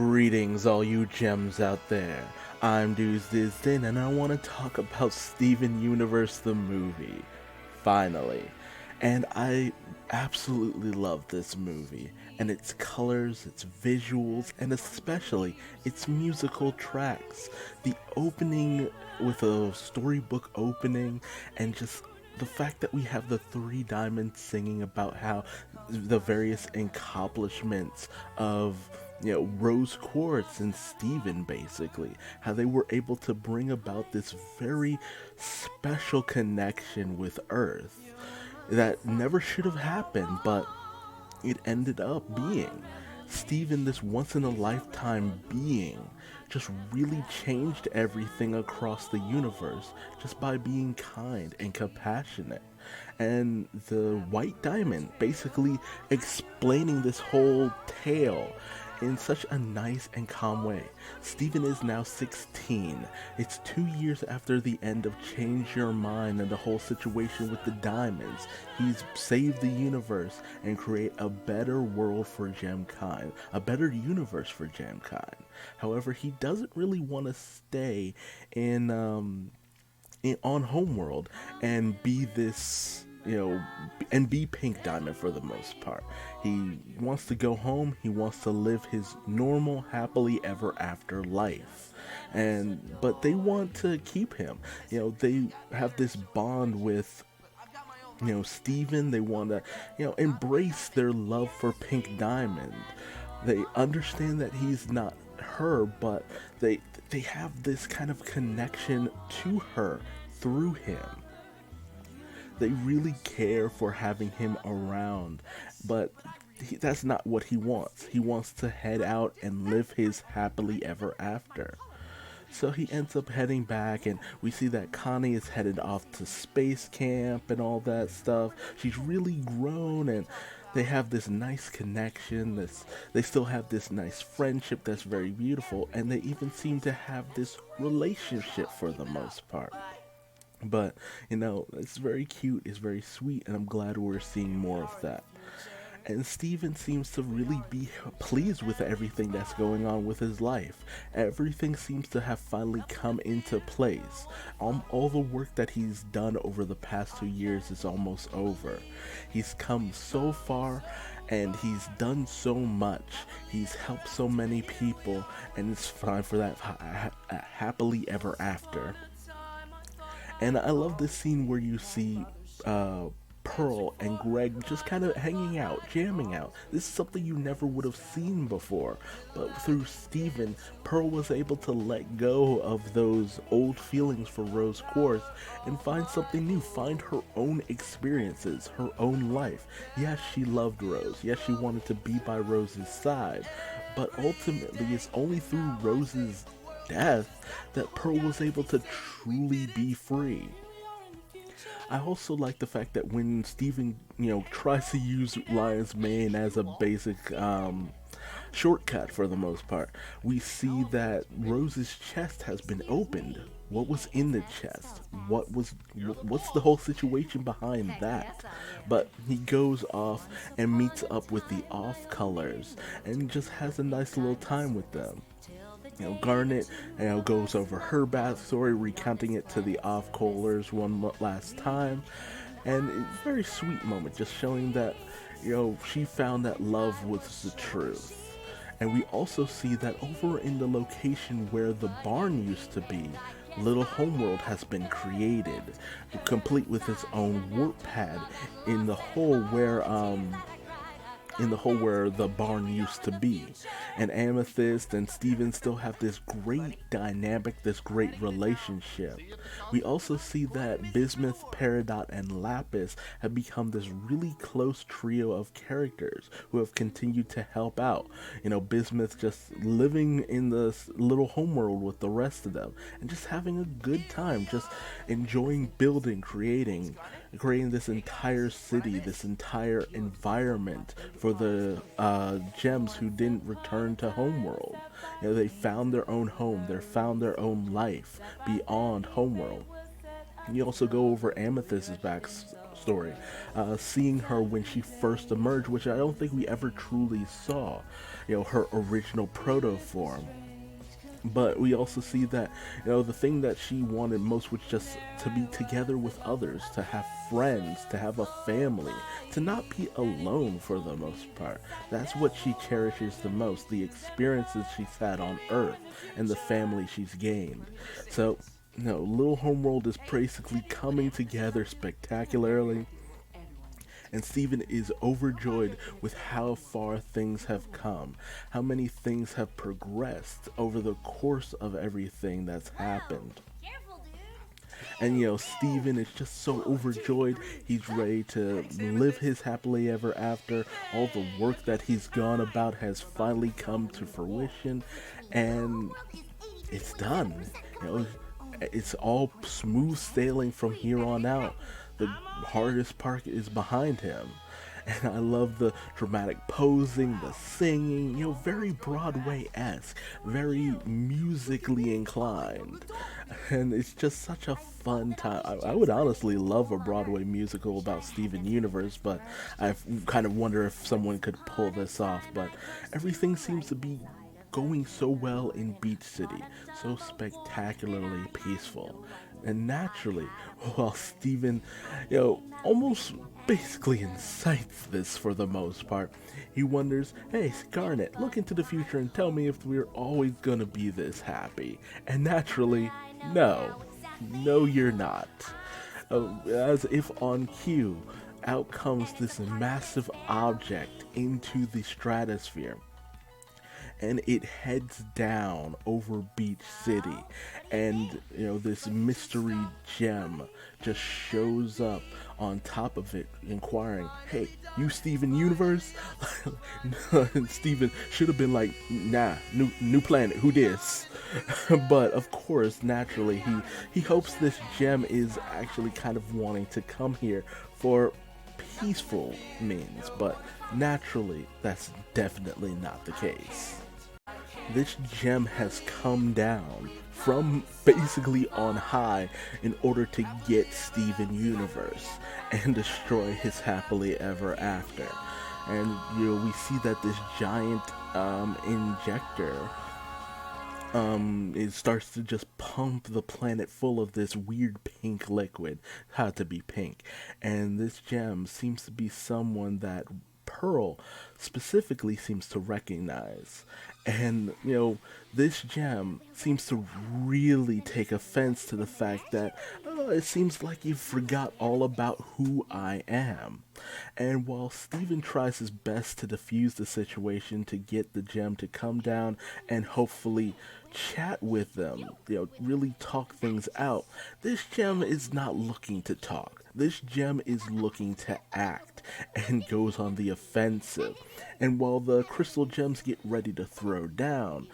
Greetings, all you gems out there. I'm Duuz-Diz-Din, and I want to talk about Steven Universe the movie. Finally. And I absolutely love this movie, and its colors, its visuals, and especially its musical tracks. The opening with a storybook opening, and just the fact that we have the three diamonds singing about how the various accomplishments of Rose Quartz and Steven, basically how they were able to bring about this very special connection with Earth that never should have happened, but it ended up being. Steven, this once in a lifetime being, just really changed everything across the universe just by being kind and compassionate. And the White Diamond basically explaining this whole tale in such a nice and calm way. Steven is now 16. It's 2 years after the end of Change Your Mind and the whole situation with the diamonds. He's saved the universe and create a better world for Gemkind, a better universe for Gemkind. However, he doesn't really want to stay on Homeworld and be this, and be Pink Diamond for the most part. He wants to go home. He wants to live his normal, happily ever after life. But they want to keep him. They have this bond with Steven. They want to, embrace their love for Pink Diamond. They understand that he's not her, but they have this kind of connection to her through him. They really care for having him around, but that's not what he wants. He wants to head out and live his happily ever after. So he ends up heading back, and we see that Connie is headed off to space camp and all that stuff. She's really grown, and they have this nice connection. They still have this nice friendship that's very beautiful, and they even seem to have this relationship for the most part. But, it's very cute, it's very sweet, and I'm glad we're seeing more of that. And Steven seems to really be pleased with everything that's going on with his life. Everything seems to have finally come into place. All the work that he's done over the past 2 years is almost over. He's come so far, and he's done so much. He's helped so many people, and it's time for that happily ever after. And I love this scene where you see Pearl and Greg just kind of hanging out, jamming out. This is something you never would have seen before. But through Steven, Pearl was able to let go of those old feelings for Rose Quartz and find something new, find her own experiences, her own life. Yes, she loved Rose. Yes, she wanted to be by Rose's side. But ultimately, it's only through Rose's death that Pearl was able to truly be free. I also like the fact that when Steven, tries to use Lion's Mane as a basic shortcut for the most part, we see that Rose's chest has been opened. What was in the chest? What's the whole situation behind that? But he goes off and meets up with the off-colors and just has a nice little time with them. Garnet, goes over her backstory, recounting it to the off-colors one last time, and it's a very sweet moment, just showing that, she found that love was the truth. And we also see that over in the location where the barn used to be, Little Homeworld has been created, complete with its own warp pad in the hole where the barn used to be. And Amethyst and Steven still have this great dynamic, this great relationship. We also see that Bismuth, Peridot, and Lapis have become this really close trio of characters who have continued to help out. Bismuth just living in this little homeworld with the rest of them and just having a good time, just enjoying building, creating this entire city, this entire environment for the gems who didn't return to Homeworld. They found their own home, they found their own life beyond Homeworld. You also go over Amethyst's story, seeing her when she first emerged, which I don't think we ever truly saw, her original proto form. But we also see that, the thing that she wanted most was just to be together with others, to have friends, to have a family, to not be alone for the most part. That's what she cherishes the most, the experiences she's had on Earth and the family she's gained. So, Little Homeworld is basically coming together spectacularly, and Steven is overjoyed with how far things have come, how many things have progressed over the course of everything that's happened. And Steven is just so overjoyed. He's ready to live his happily ever after. All the work that he's gone about has finally come to fruition, and it's done. It's all smooth sailing from here on out. The hardest part is behind him. And I love the dramatic posing, the singing, very Broadway-esque, very musically inclined. And it's just such a fun time. I would honestly love a Broadway musical about Steven Universe, but I kind of wonder if someone could pull this off. But everything seems to be going so well in Beach City, so spectacularly peaceful. And naturally, while Steven, almost basically incites this for the most part, he wonders, hey, Scarlet, look into the future and tell me if we're always gonna be this happy. And naturally, no. No, you're not. As if on cue, out comes this massive object into the stratosphere, and it heads down over Beach City, and this mystery gem just shows up on top of it, inquiring, hey, you Steven Universe? Steven should have been like, nah, new planet, who dis? But of course, naturally, he hopes this gem is actually kind of wanting to come here for peaceful means, but naturally, that's definitely not the case. This gem has come down from basically on high in order to get Steven Universe and destroy his happily ever after. And we see that this giant injector it starts to just pump the planet full of this weird pink liquid. Had to be pink. And this gem seems to be someone that Pearl specifically seems to recognize. And, this gem seems to really take offense to the fact that it seems like you forgot all about who I am. And while Steven tries his best to defuse the situation to get the gem to come down and hopefully chat with them, really talk things out, this gem is not looking to talk. This gem is looking to act and goes on the offensive. And while the crystal gems get ready to throw down,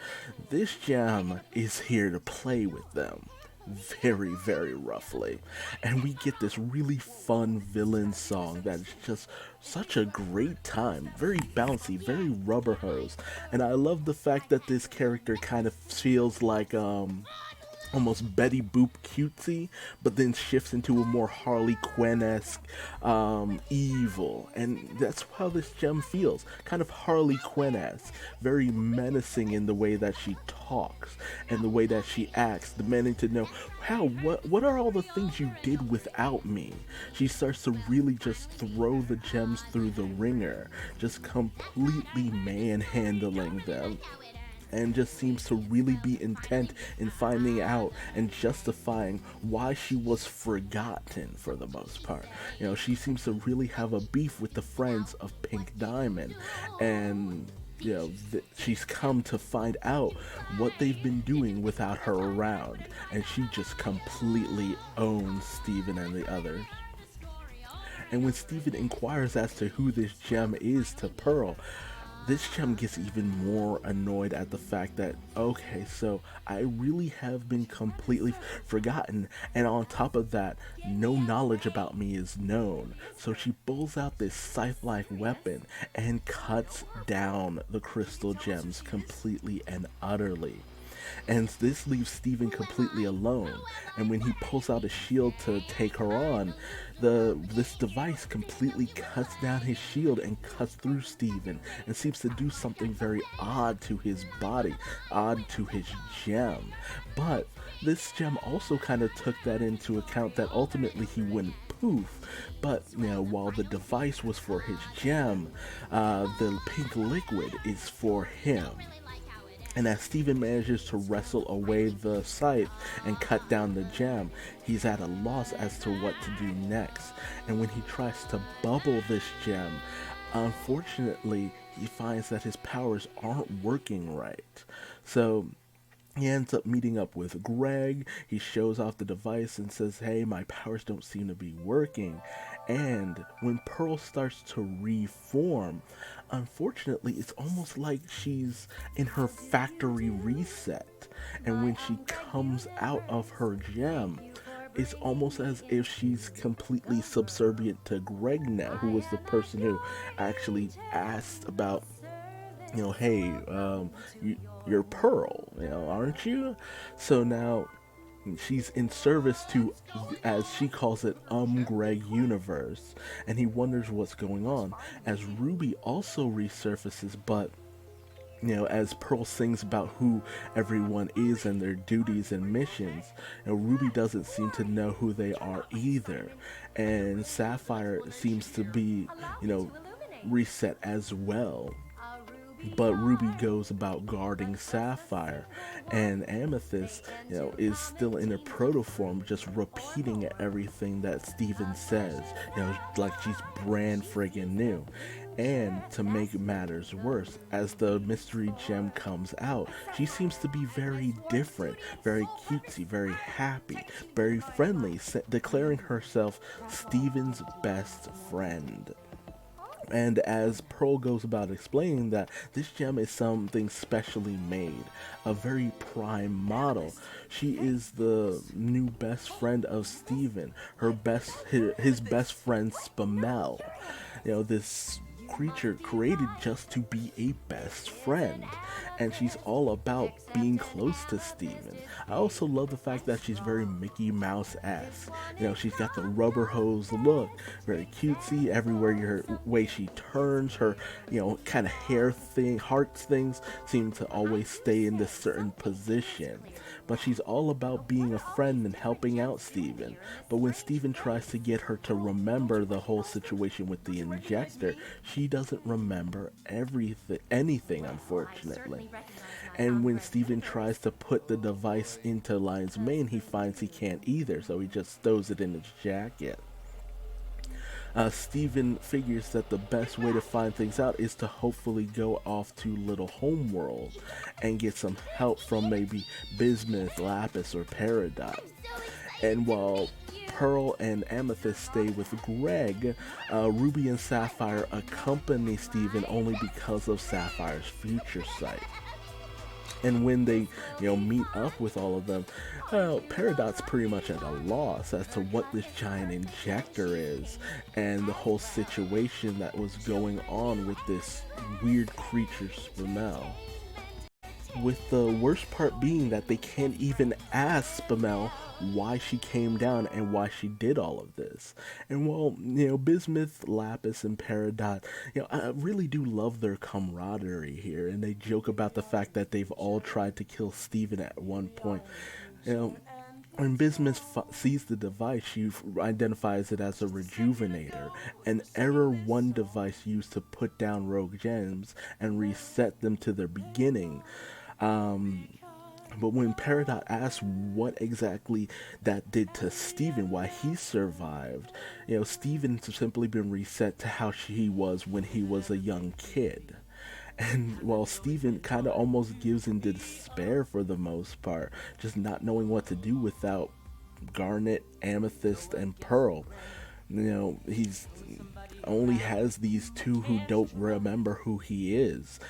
this gem is here to play with them very, very roughly. And we get this really fun villain song that is just such a great time. Very bouncy, very rubber hose. And I love the fact that this character kind of feels like almost Betty Boop cutesy, but then shifts into a more Harley Quinn-esque evil. And that's how this gem feels. Kind of Harley Quinn-esque. Very menacing in the way that she talks and the way that she acts, demanding to know, what are all the things you did without me? She starts to really just throw the gems through the ringer, just completely manhandling them, and just seems to really be intent in finding out and justifying why she was forgotten for the most part. She seems to really have a beef with the friends of Pink Diamond, and she's come to find out what they've been doing without her around, and she just completely owns Steven and the others. And when Steven inquires as to who this gem is to Pearl, this gem gets even more annoyed at the fact that, okay, so I really have been completely forgotten, and on top of that, no knowledge about me is known. So she pulls out this scythe-like weapon and cuts down the crystal gems completely and utterly. And this leaves Steven completely alone. And when he pulls out a shield to take her on, this device completely cuts down his shield and cuts through Steven and seems to do something very odd to his body, odd to his gem. But this gem also kind of took that into account, that ultimately he wouldn't poof. But while the device was for his gem, the pink liquid is for him. And as Steven manages to wrestle away the scythe and cut down the gem, he's at a loss as to what to do next. And when he tries to bubble this gem, unfortunately, he finds that his powers aren't working right. So he ends up meeting up with Greg. He shows off the device and says, hey, my powers don't seem to be working. And when Pearl starts to reform, unfortunately, it's almost like she's in her factory reset. And when she comes out of her gem, it's almost as if she's completely subservient to Greg now, who was the person who actually asked about, hey, you're Pearl, aren't you? So now she's in service to, as she calls it, Greg Universe, and he wonders what's going on, as Ruby also resurfaces, but as Pearl sings about who everyone is and their duties and missions, Ruby doesn't seem to know who they are either, and Sapphire seems to be, reset as well. But Ruby goes about guarding Sapphire, and Amethyst, is still in a proto form, just repeating everything that Steven says, like she's brand friggin' new. And to make matters worse, as the mystery gem comes out, she seems to be very different, very cutesy, very happy, very friendly, declaring herself Steven's best friend. And as Pearl goes about explaining that this gem is something specially made, a very prime model, she is the new best friend of Steven, his best friend Spinel. This creature created just to be a best friend, and she's all about being close to Steven. I also love the fact that she's very Mickey Mouse-esque. She's got the rubber hose look, very cutesy. Everywhere way she turns, her kind of hair thing, hearts things seem to always stay in this certain position. But she's all about being a friend and helping out Steven. But when Steven tries to get her to remember the whole situation with the injector, she doesn't remember anything, unfortunately. And when Steven tries to put the device into Lion's Mane, he finds he can't either, so he just stows it in his jacket. Steven figures that the best way to find things out is to hopefully go off to Little Homeworld and get some help from maybe Bismuth, Lapis, or Peridot. And while Pearl and Amethyst stay with Greg, Ruby and Sapphire accompany Steven only because of Sapphire's future sight. And when they, meet up with all of them, Peridot's pretty much at a loss as to what this giant injector is and the whole situation that was going on with this weird creature Spinel. With the worst part being that they can't even ask Spinel why she came down and why she did all of this. And while, Bismuth, Lapis, and Peridot, I really do love their camaraderie here, and they joke about the fact that they've all tried to kill Steven at one point. When Bismuth sees the device, she identifies it as a rejuvenator, an Error 1 device used to put down rogue gems and reset them to their beginning. But when Peridot asks what exactly that did to Steven, why he survived, Steven's simply been reset to how he was when he was a young kid. And while Steven kind of almost gives into despair for the most part, just not knowing what to do without Garnet, Amethyst, and Pearl, he's only has these two who don't remember who he is.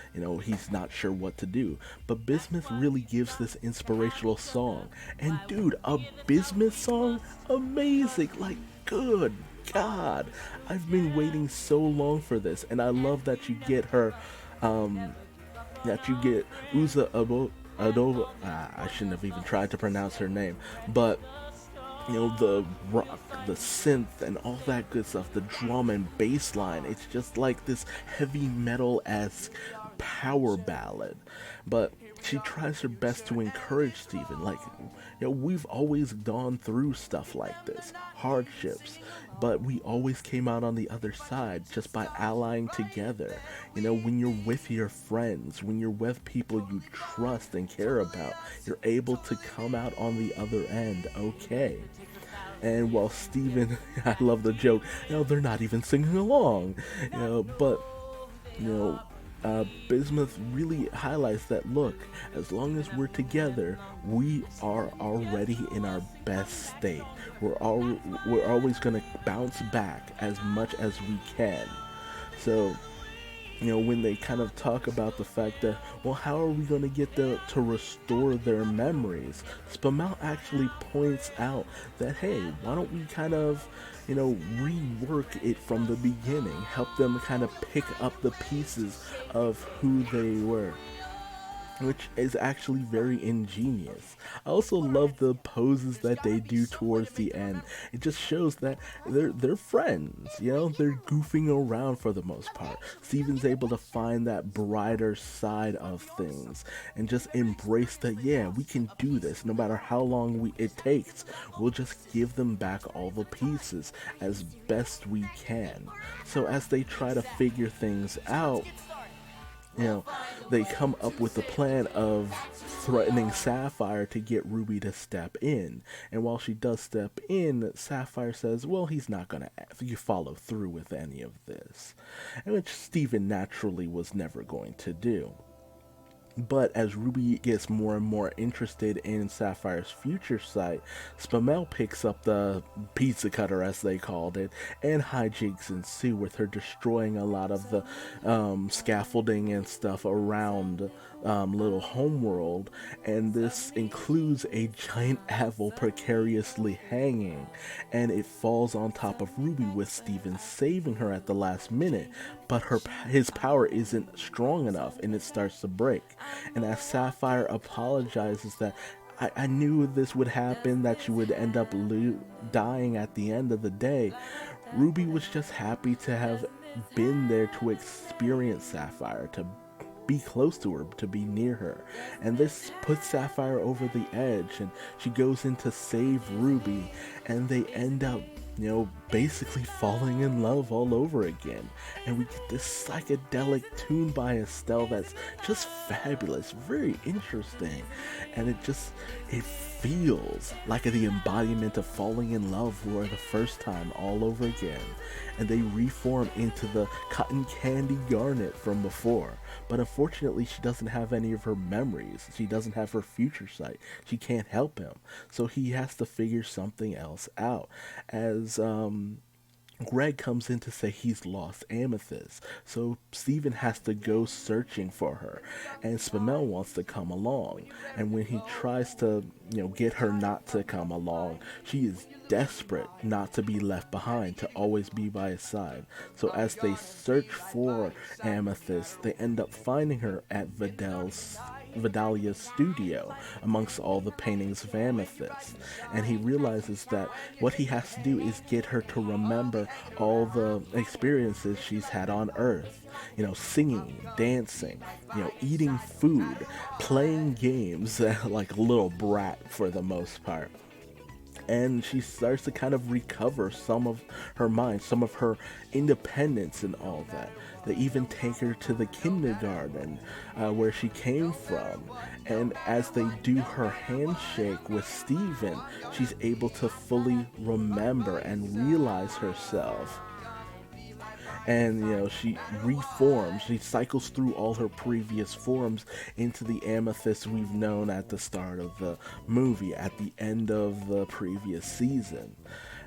He's not sure what to do. But Bismuth really gives this inspirational song. And dude, a Bismuth song? Amazing! Like, good God! I've been waiting so long for this, and I love that you get her, that you get Uza I shouldn't have even tried to pronounce her name, but the rock, the synth, and all that good stuff, the drum and bass line. It's just like this heavy metal-esque power ballad. But she tries her best to encourage Steven. Like, we've always gone through stuff like this, hardships, but we always came out on the other side just by allying together. When you're with your friends, when you're with people you trust and care about, you're able to come out on the other end okay. And while Steven, I love the joke, they're not even singing along, but, you know, Bismuth really highlights that, look, as long as we're together, we are already in our best state. We're always going to bounce back as much as we can. So, when they kind of talk about the fact that, well, how are we going to get them to restore their memories? Spinel actually points out that, hey, why don't we kind of, rework it from the beginning, help them kind of pick up the pieces of who they were, which is actually very ingenious. I also love the poses that they do towards the end. It just shows that they're friends, they're goofing around for the most part. Steven's able to find that brighter side of things and just embrace that, yeah, we can do this no matter how long it takes. We'll just give them back all the pieces as best we can. So as they try to figure things out, they come up with the plan of threatening Sapphire to get Ruby to step in. And while she does step in, Sapphire says, well, he's not going to follow through with any of this. And which Steven naturally was never going to do. But as Ruby gets more and more interested in Sapphire's future sight, Spinel picks up the pizza cutter, as they called it, and hijinks ensue with her destroying a lot of the scaffolding and stuff around little homeworld, and this includes a giant apple precariously hanging, and it falls on top of Ruby with Steven saving her at the last minute, but his power isn't strong enough and it starts to break. And as Sapphire apologizes that I knew this would happen, that she would end up dying at the end of the day, Ruby was just happy to have been there to experience Sapphire, to be close to her, to be near her. And this puts Sapphire over the edge, and she goes in to save Ruby, and they end up basically falling in love all over again. And we get this psychedelic tune by Estelle that's just fabulous, very interesting, and it feels like the embodiment of falling in love for the first time all over again. And they reform into the cotton candy Garnet from before. But unfortunately, she doesn't have any of her memories. She doesn't have her future sight. She can't help him. So he has to figure something else out. As Greg comes in to say he's lost Amethyst, so Steven has to go searching for her, and Spinel wants to come along, and when he tries to, get her not to come along, she is desperate not to be left behind, to always be by his side. So as they search for Amethyst, they end up finding her at Vidalia's studio amongst all the paintings of Amethyst, and he realizes that what he has to do is get her to remember all the experiences she's had on Earth, singing, dancing, eating food, playing games like a little brat for the most part. And she starts to kind of recover some of her mind, some of her independence and all that. They even take her to the kindergarten where she came from. And as they do her handshake with Steven, she's able to fully remember and realize herself. And she reforms, she cycles through all her previous forms into the Amethyst we've known at the start of the movie, at the end of the previous season.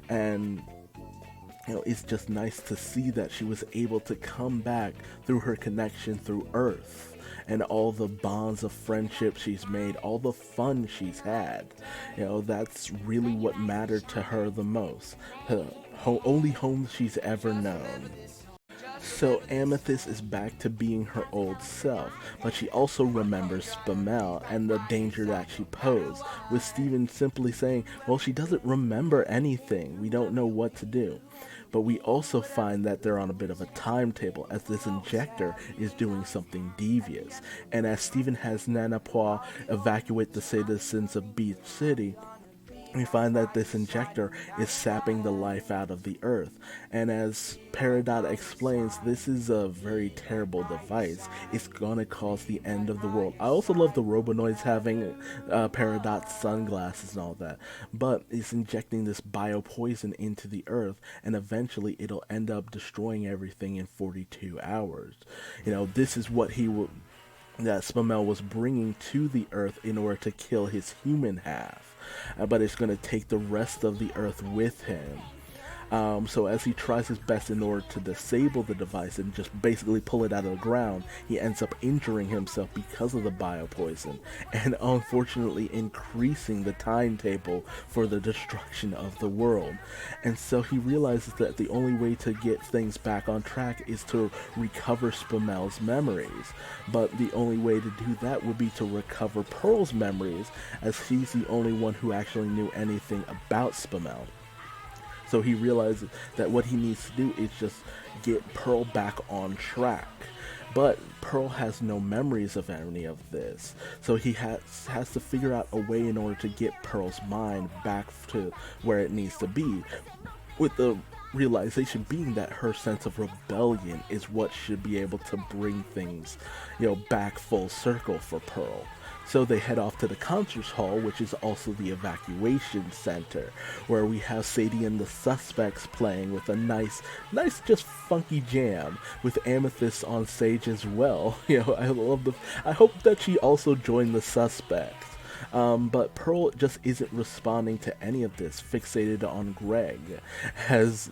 And it's just nice to see that she was able to come back through her connection through Earth and all the bonds of friendship she's made, all the fun she's had. That's really what mattered to her the most. Her only home she's ever known. So Amethyst is back to being her old self, but she also remembers Spinel and the danger that she posed, with Steven simply saying, well, she doesn't remember anything, we don't know what to do. But we also find that they're on a bit of a timetable, as this injector is doing something devious. And as Steven has Nana Pois evacuate the citizens of Beach City, we find that this injector is sapping the life out of the earth. And as Peridot explains, this is a very terrible device. It's gonna cause the end of the world. I also love the Robonoids having Peridot sunglasses and all that. But it's injecting this biopoison into the earth, and eventually it'll end up destroying everything in 42 hours. This is what that Spinel was bringing to the earth in order to kill his human half. But it's going to take the rest of the earth with him. So as he tries his best in order to disable the device and just basically pull it out of the ground, he ends up injuring himself because of the biopoison, and unfortunately increasing the timetable for the destruction of the world. And so he realizes that the only way to get things back on track is to recover Spinel's memories. But the only way to do that would be to recover Pearl's memories, as he's the only one who actually knew anything about Spinel. So he realizes that what he needs to do is just get Pearl back on track. But Pearl has no memories of any of this. So he has to figure out a way in order to get Pearl's mind back to where it needs to be, with the realization being that her sense of rebellion is what should be able to bring things, back full circle for Pearl. So they head off to the concerts hall, which is also the evacuation center, where we have Sadie and the Suspects playing with a nice, just funky jam with Amethyst on stage as well. I hope that she also joined the Suspects. But Pearl just isn't responding to any of this, fixated on Greg, as,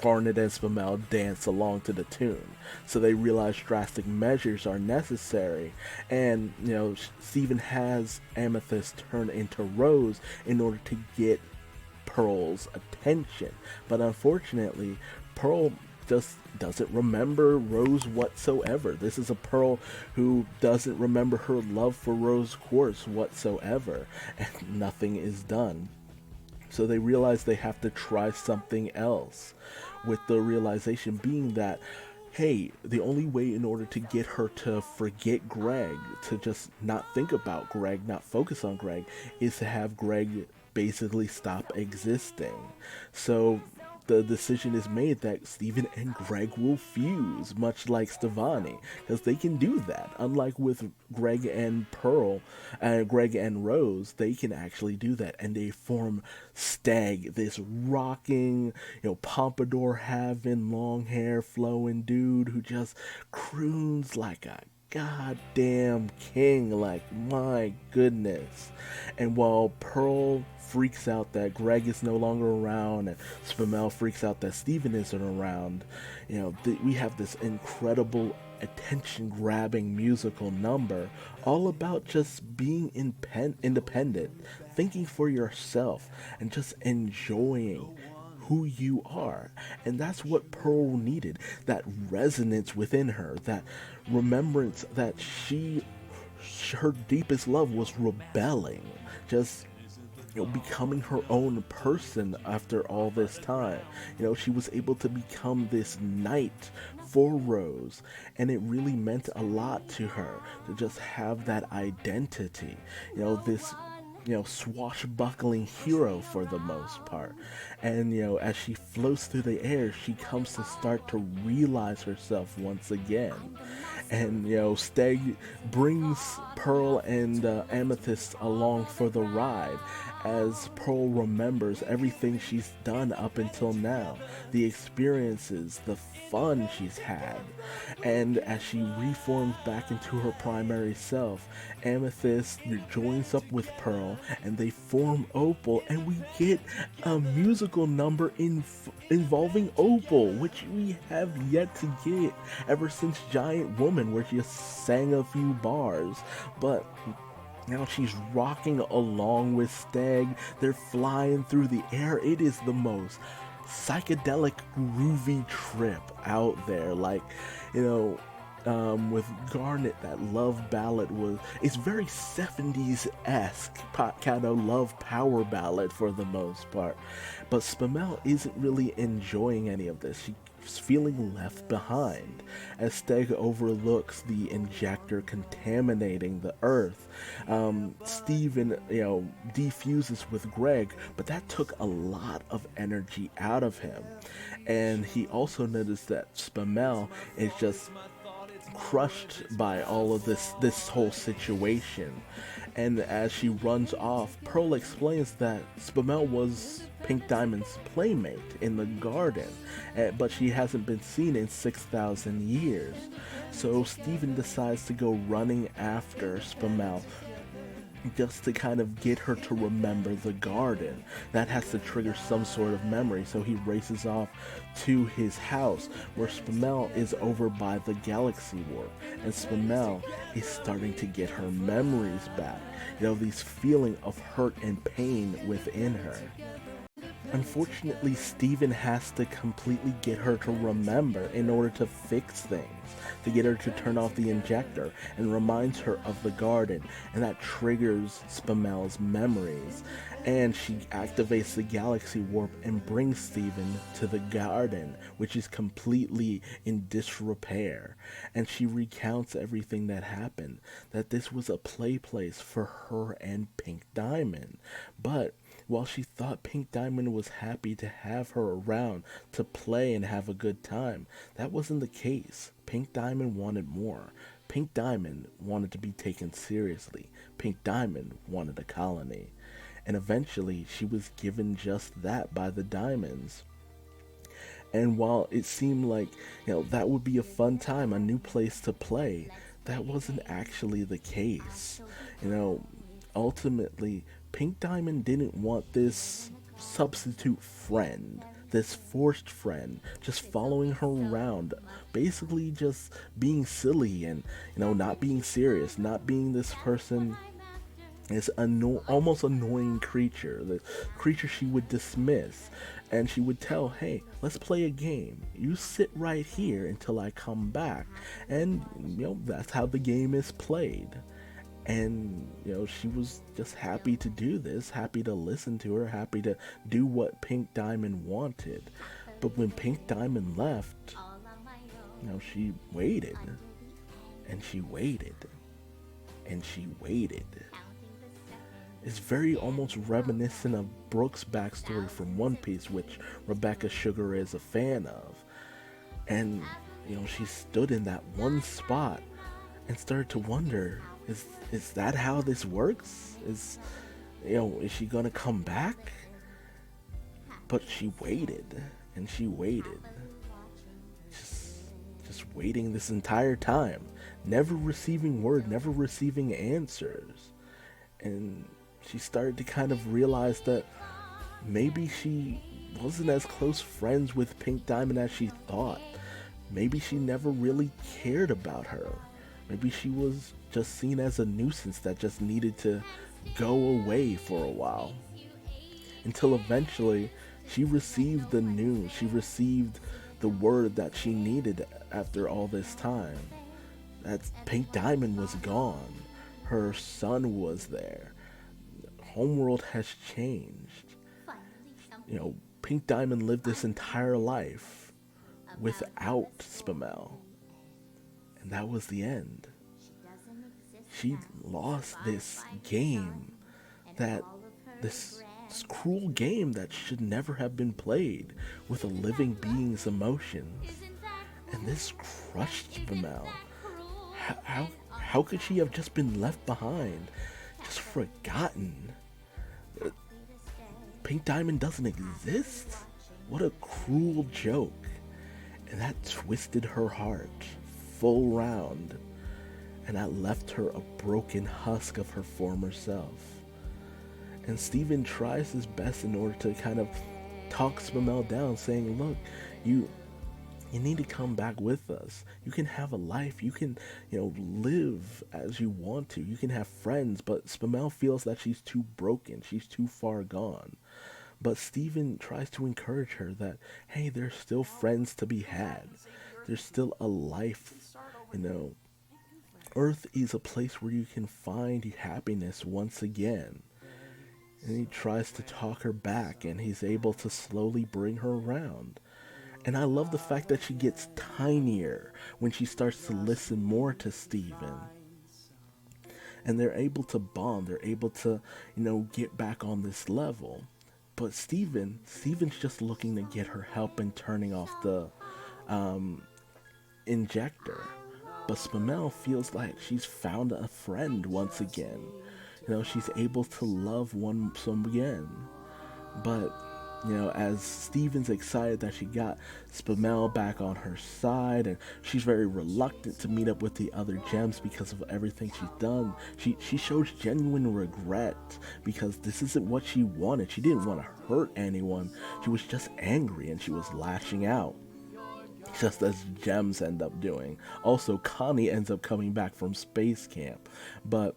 Garnet and Spinel dance along to the tune. So they realize drastic measures are necessary, and, Steven has Amethyst turn into Rose in order to get Pearl's attention. But unfortunately, Pearl just doesn't remember Rose whatsoever. This is a Pearl who doesn't remember her love for Rose Quartz whatsoever, and nothing is done. So they realize they have to try something else, with the realization being that, hey, the only way in order to get her to forget Greg, to just not think about Greg, not focus on Greg, is to have Greg basically stop existing. So the decision is made that Steven and Greg will fuse, much like Stevani, because they can do that. Unlike with Greg and Pearl, Greg and Rose, they can actually do that, and they form Stag, this rocking, pompadour having, long hair flowing dude who just croons like a goddamn king, like, my goodness. And while Pearl freaks out that Greg is no longer around, and Spinel freaks out that Steven isn't around, we have this incredible attention-grabbing musical number all about just being independent, thinking for yourself, and just enjoying who you are. And that's what Pearl needed, that resonance within her, that remembrance that her deepest love was rebelling, just becoming her own person after all this time. She was able to become this knight for Rose, and it really meant a lot to her to just have that identity, this swashbuckling hero for the most part. And, as she floats through the air, she comes to start to realize herself once again. And, Steg brings Pearl and Amethyst along for the ride, as Pearl remembers everything she's done up until now, the experiences, the fun she's had. And as she reforms back into her primary self, Amethyst joins up with Pearl, and they form Opal, and we get a musical number involving Opal, which we have yet to get ever since Giant Woman, where she just sang a few bars. But now she's rocking along with Stag. They're flying through the air. It is the most psychedelic groovy trip out there. Like, you know, with Garnet, that love ballad was, it's very 70s esque kind of love power ballad for the most part. But Spamel isn't really enjoying any of this. She's feeling left behind as Steg overlooks the injector contaminating the earth. Steven, defuses with Greg, but that took a lot of energy out of him. And he also noticed that Spamel is just crushed by all of this whole situation. And as she runs off, Pearl explains that Spamel was Pink Diamond's playmate in the garden, but she hasn't been seen in 6,000 years. So Steven decides to go running after Spamel just to kind of get her to remember the garden. That has to trigger some sort of memory, so he races off to his house where Spamel is over by the galaxy warp, and Spamel is starting to get her memories back. These feeling of hurt and pain within her. Unfortunately, Steven has to completely get her to remember in order to fix things, to get her to turn off the injector, and reminds her of the garden, and that triggers Spamel's memories. And she activates the galaxy warp and brings Steven to the garden, which is completely in disrepair. And she recounts everything that happened, that this was a play place for her and Pink Diamond. But while she thought Pink Diamond was happy to have her around to play and have a good time, that wasn't the case. Pink Diamond wanted more. Pink Diamond wanted to be taken seriously. Pink Diamond wanted a colony. And eventually, she was given just that by the Diamonds. And while it seemed like, that would be a fun time, a new place to play, that wasn't actually the case. Ultimately, Pink Diamond didn't want this substitute friend, this forced friend, just following her around, basically just being silly and, not being serious, not being this person, this almost annoying creature, the creature she would dismiss. And she would tell, hey, let's play a game. You sit right here until I come back. And, that's how the game is played. And, she was just happy to do this, happy to listen to her, happy to do what Pink Diamond wanted. But when Pink Diamond left, she waited. And she waited. And she waited. It's very almost reminiscent of Brooke's backstory from One Piece, which Rebecca Sugar is a fan of. And, she stood in that one spot and started to wonder, is that how this works? Is she gonna come back? But she waited, and she waited. Just waiting this entire time. Never receiving word, never receiving answers. And she started to kind of realize that maybe she wasn't as close friends with Pink Diamond as she thought. Maybe she never really cared about her. Maybe she was just seen as a nuisance that just needed to go away for a while. Until eventually, she received the news. She received the word that she needed after all this time. That Pink Diamond was gone. Her son was there. Homeworld has changed. Pink Diamond lived this entire life without Spamel. And that was the end. She lost this game, this cruel game that should never have been played with a living being's emotions. And this crushed Spamel. How could she have just been left behind, just forgotten? Pink Diamond doesn't exist? What a cruel joke. And that twisted her heart full round. And that left her a broken husk of her former self. And Steven tries his best in order to kind of talk Spamel down, saying, look, you need to come back with us. You can have a life. You can, live as you want to. You can have friends. But Spamel feels that she's too broken. She's too far gone. But Steven tries to encourage her that, hey, there's still friends to be had. There's still a life, you know. Earth is a place where you can find happiness once again. And he tries to talk her back, and he's able to slowly bring her around. And I love the fact that she gets tinier when she starts to listen more to Steven. And they're able to bond, they're able to, get back on this level. But Steven's just looking to get her help in turning off the injector. But Spinel feels like she's found a friend once again. She's able to love one again. But, as Steven's excited that she got Spinel back on her side, and she's very reluctant to meet up with the other gems because of everything she's done. She shows genuine regret because this isn't what she wanted. She didn't want to hurt anyone. She was just angry and she was lashing out, just as gems end up doing. Also, Connie ends up coming back from space camp. But,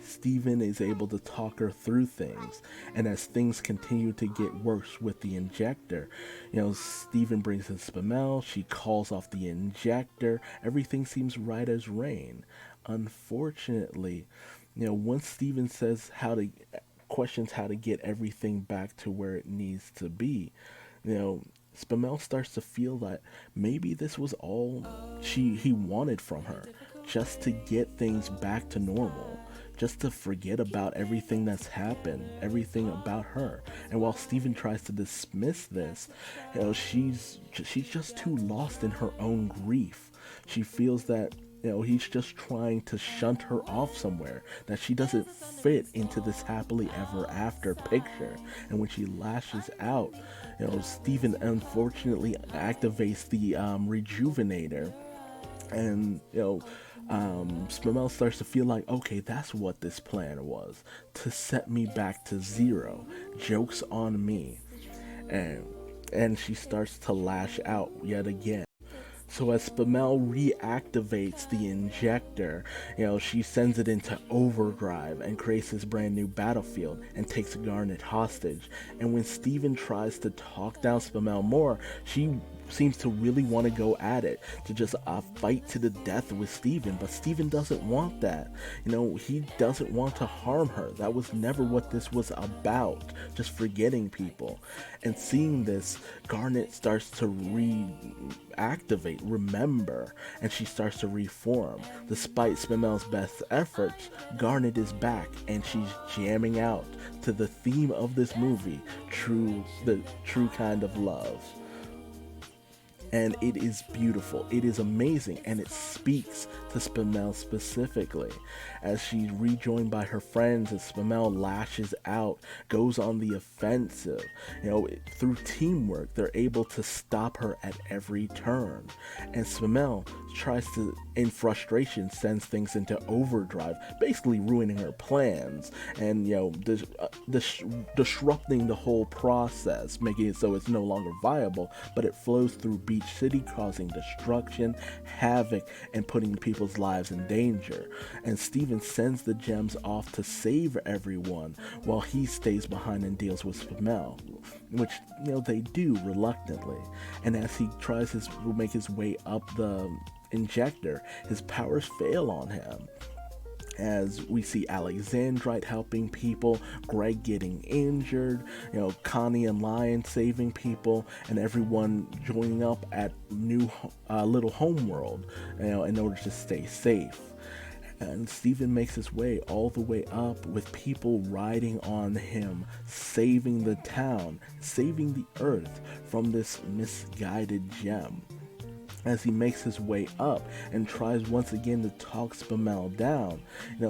Steven is able to talk her through things. And as things continue to get worse with the injector, Steven brings in Spinel. She calls off the injector. Everything seems right as rain. Unfortunately, once Steven questions how to get everything back to where it needs to be, Spinel starts to feel that maybe this was all he wanted from her, just to get things back to normal, just to forget about everything that's happened, everything about her. And while Steven tries to dismiss this, she's just too lost in her own grief. She feels that he's just trying to shunt her off somewhere, that she doesn't fit into this happily ever after picture. And when she lashes out, Steven unfortunately activates the rejuvenator, and Spinel starts to feel like, okay, that's what this plan was, to set me back to zero. Joke's on me. And she starts to lash out yet again. So as Spinel reactivates the injector, she sends it into overdrive and creates this brand new battlefield and takes Garnet hostage. And when Steven tries to talk down Spinel more, she seems to really want to go at it, to just fight to the death with Steven. But Steven doesn't want that. He doesn't want to harm her. That was never what this was about, just forgetting people. And seeing this, Garnet starts to reactivate, remember, and she starts to reform. Despite Spinel's best efforts, Garnet is back, and she's jamming out to the theme of this movie, the true kind of love. And it is beautiful, it is amazing, and it speaks to Spinel specifically. As she's rejoined by her friends, as Spinel lashes out, goes on the offensive, through teamwork, they're able to stop her at every turn. And Spinel tries to, in frustration, sends things into overdrive, basically ruining her plans, and, disrupting the whole process, making it so it's no longer viable, but it flows through Beach City, causing destruction, havoc, and putting people's lives in danger. And Steven sends the gems off to save everyone, while he stays behind and deals with Spinel, which, they do reluctantly. And as he tries to make his way up the injector, his powers fail on him. As we see Alexandrite helping people, Greg getting injured, Connie and Lion saving people, and everyone joining up at new little homeworld, in order to stay safe. And Steven makes his way all the way up with people riding on him, saving the town, saving the earth from this misguided gem. As he makes his way up and tries once again to talk Spinel down,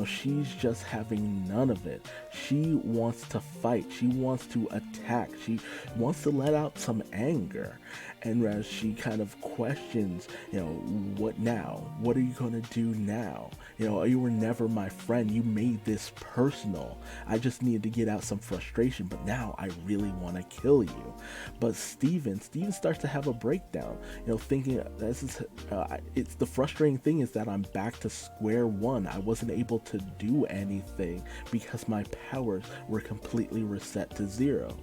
she's just having none of it. She wants to fight. She wants to attack. She wants to let out some anger. And as she kind of questions, what now? What are you going to do now? You were never my friend. You made this personal. I just needed to get out some frustration, but now I really want to kill you. But Steven starts to have a breakdown, thinking this is it's the frustrating thing is that I'm back to square one. I wasn't able to do anything because my powers were completely reset to zero.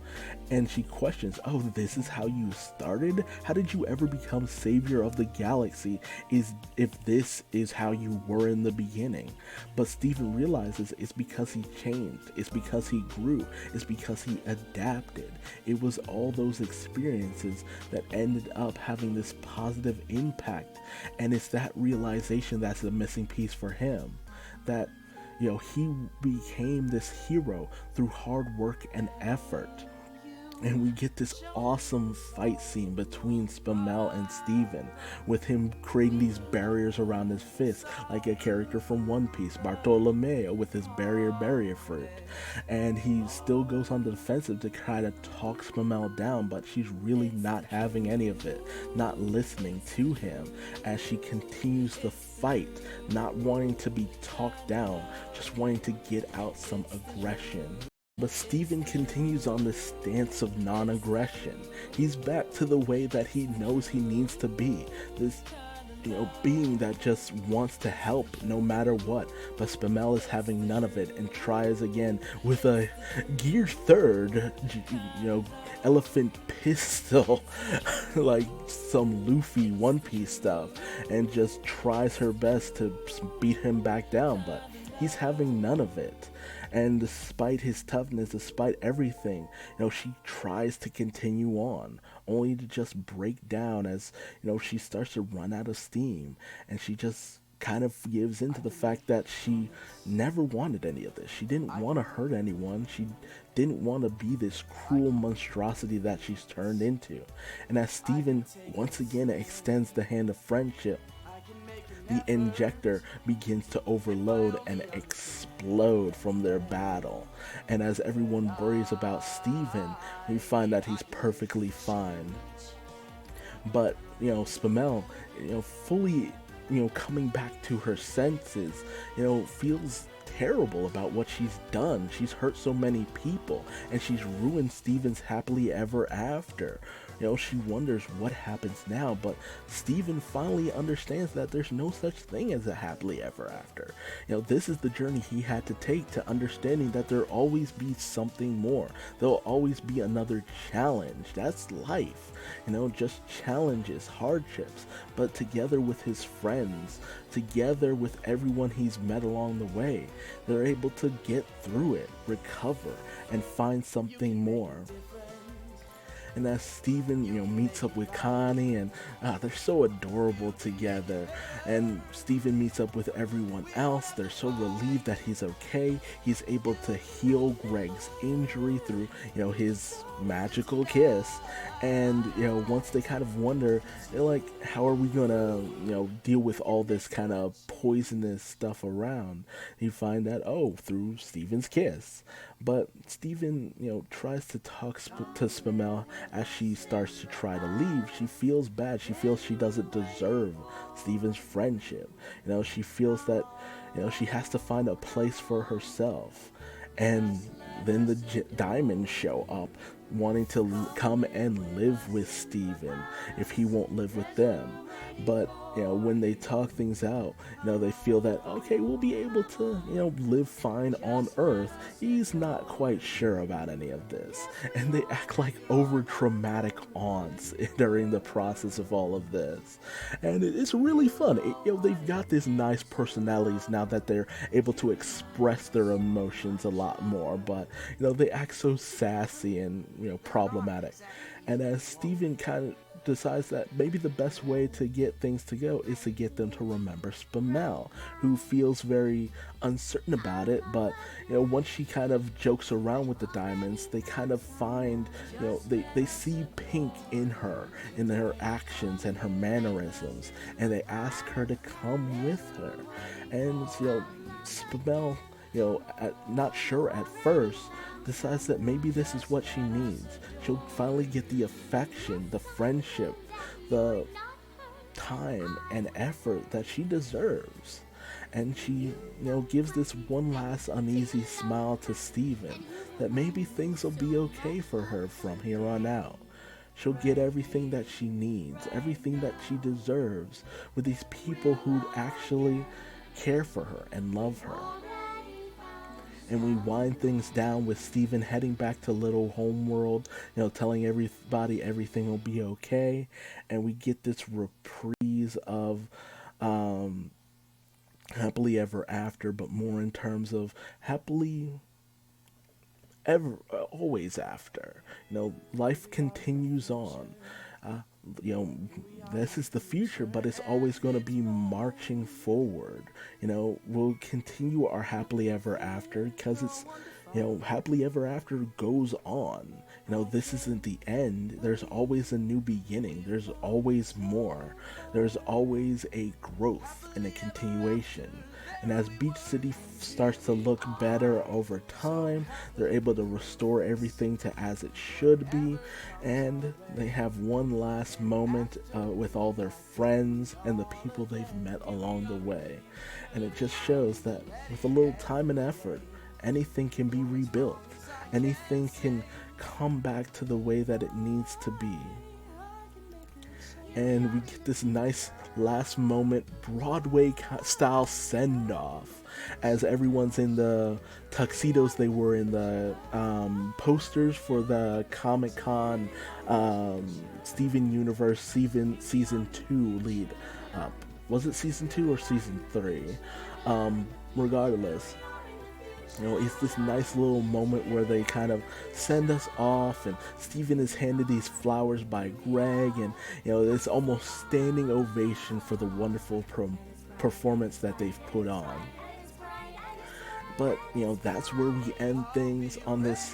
And she questions, oh, this is how you started? How did you ever become savior of the galaxy is if this is how you were in the beginning? But Steven realizes it's because he changed, it's because he grew, it's because he adapted. It was all those experiences that ended up having this positive impact, and it's that realization that's the missing piece for him, that he became this hero through hard work and effort. And we get this awesome fight scene between Spinel and Steven, with him creating these barriers around his fist, like a character from One Piece, Bartolomeo, with his barrier fruit. And he still goes on the defensive to try to talk Spinel down, but she's really not having any of it, not listening to him, as she continues the fight, not wanting to be talked down, just wanting to get out some aggression. But Steven continues on this stance of non-aggression. He's back to the way that he knows he needs to be. This, being that just wants to help no matter what. But Spinel is having none of it and tries again with a gear third, elephant pistol, like some Luffy One Piece stuff, and just tries her best to beat him back down, but he's having none of it. And despite his toughness, despite everything, she tries to continue on, only to just break down as, she starts to run out of steam. And she just kind of gives into the fact that she never wanted any of this. She didn't want to hurt anyone. She didn't want to be this cruel monstrosity that she's turned into. And as Steven once again extends the hand of friendship, the injector begins to overload and explode from their battle. And as everyone worries about Steven, we find that he's perfectly fine. But, Spinel, fully, coming back to her senses, feels terrible about what she's done. She's hurt so many people, and she's ruined Steven's happily ever after. She wonders what happens now, but Steven finally understands that there's no such thing as a happily ever after. This is the journey he had to take to understanding that there'll always be something more. There'll always be another challenge. That's life. Just challenges, hardships, but together with his friends, together with everyone he's met along the way, they're able to get through it, recover, and find something more. And as Steven, meets up with Connie, and they're so adorable together. And Steven meets up with everyone else. They're so relieved that he's okay. He's able to heal Greg's injury through, his magical kiss. And, once they kind of wonder, they're like, how are we gonna, deal with all this kind of poisonous stuff around? You find that, through Steven's kiss. But Steven, tries to talk to Spinel as she starts to try to leave. She feels bad. She feels she doesn't deserve Steven's friendship. She feels that, she has to find a place for herself. And then the diamonds show up, wanting to come and live with Steven if he won't live with them. But, when they talk things out, they feel that, okay, we'll be able to, live fine on Earth. He's not quite sure about any of this. And they act like over-dramatic aunts during the process of all of this. And it's really fun. They've got these nice personalities now that they're able to express their emotions a lot more. But, they act so sassy and, problematic. And as Steven kind of decides that maybe the best way to get things to go is to get them to remember Spinel, who feels very uncertain about it, but once she kind of jokes around with the diamonds, they kind of find, they see pink in her actions and her mannerisms, and they ask her to come with her. And Spinel, not sure at first, decides that maybe this is what she needs. She'll finally get the affection, the friendship, the time and effort that she deserves. And she, gives this one last uneasy smile to Steven, that maybe things will be okay for her from here on out. She'll get everything that she needs, everything that she deserves with these people who actually care for her and love her. And we wind things down with Steven heading back to Little Homeworld, telling everybody everything will be okay. And we get this reprise of um, Happily Ever After, but more in terms of happily ever always after. Life continues on. uh, you know this is the future, but it's always going to be marching forward. We'll continue our happily ever after because it's happily ever after goes on. This isn't the end. There's always a new beginning. There's always more. There's always a growth and a continuation. And as Beach City starts to look better over time, they're able to restore everything to as it should be. And they have one last moment with all their friends and the people they've met along the way. And it just shows that with a little time and effort, anything can be rebuilt. Anything can come back to the way that it needs to be. And we get this nice last moment Broadway style send off as everyone's in the tuxedos they were in the posters for the Comic-Con Steven Universe season 2 lead up. Was it season 2 or season 3? Regardless, it's this nice little moment where they kind of send us off, and Steven is handed these flowers by Greg, and it's almost standing ovation for the wonderful performance that they've put on. But that's where we end things on this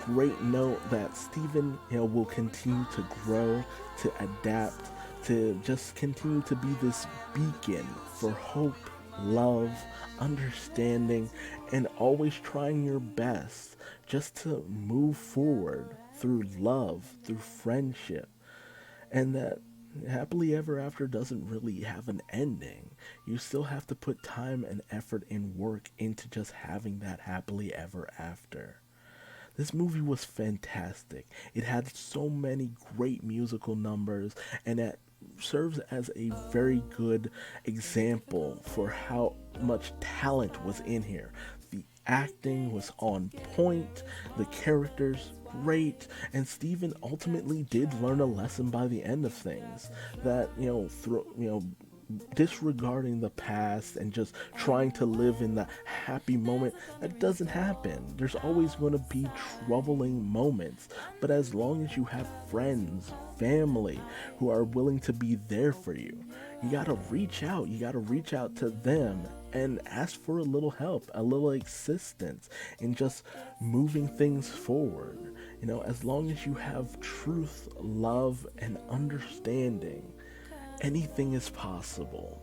great note that Steven will continue to grow, to adapt, to just continue to be this beacon for hope, love, understanding, and always trying your best just to move forward through love, through friendship. And that happily ever after doesn't really have an ending. You still have to put time and effort and work into just having that happily ever after. This movie was fantastic. It had so many great musical numbers, and it serves as a very good example for how much talent was in here. The acting was on point, the characters great, and Steven ultimately did learn a lesson by the end of things that disregarding the past and just trying to live in the happy moment, that doesn't happen. There's always going to be troubling moments, but as long as you have friends, family who are willing to be there for you, you gotta reach out to them and ask for a little help, a little assistance in just moving things forward. As long as you have truth, love, and understanding, anything is possible.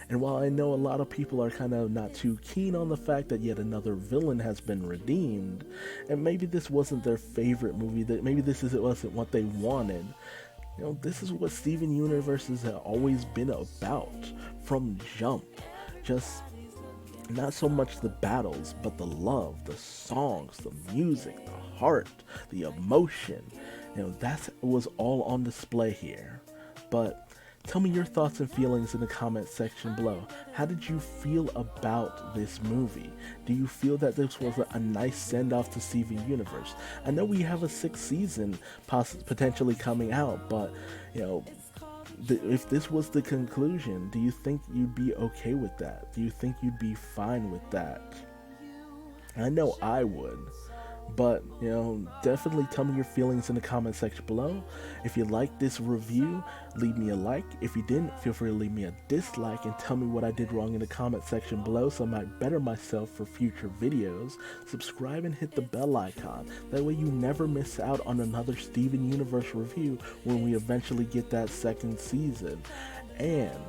And while I know a lot of people are kind of not too keen on the fact that yet another villain has been redeemed, and maybe this wasn't their favorite movie, that maybe wasn't what they wanted, this is what Steven Universe has always been about from jump. Just not so much the battles, but the love, the songs, the music, the heart, the emotion. That was all on display here. But tell me your thoughts and feelings in the comment section below. How did you feel about this movie? Do you feel that this was a nice send-off to Steven Universe? I know we have a 6th season potentially coming out, but if this was the conclusion, do you think you'd be okay with that? Do you think you'd be fine with that? I know I would. But, definitely tell me your feelings in the comment section below. If you liked this review, leave me a like. If you didn't, feel free to leave me a dislike and tell me what I did wrong in the comment section below so I might better myself for future videos. Subscribe and hit the bell icon. That way you never miss out on another Steven Universe review when we eventually get that 2nd season. And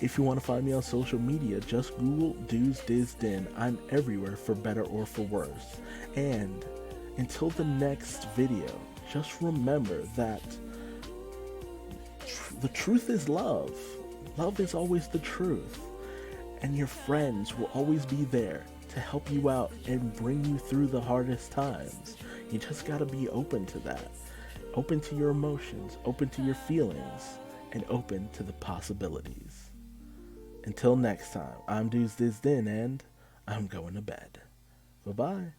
if you want to find me on social media, just Google Duuz-Diz-Din. I'm everywhere for better or for worse. And until the next video, just remember that the truth is love. Love is always the truth. And your friends will always be there to help you out and bring you through the hardest times. You just gotta be open to that. open to your emotions, open to your feelings, and open to the possibilities. Until next time, I'm Duuz-Diz-Din, and I'm going to bed. Bye-bye.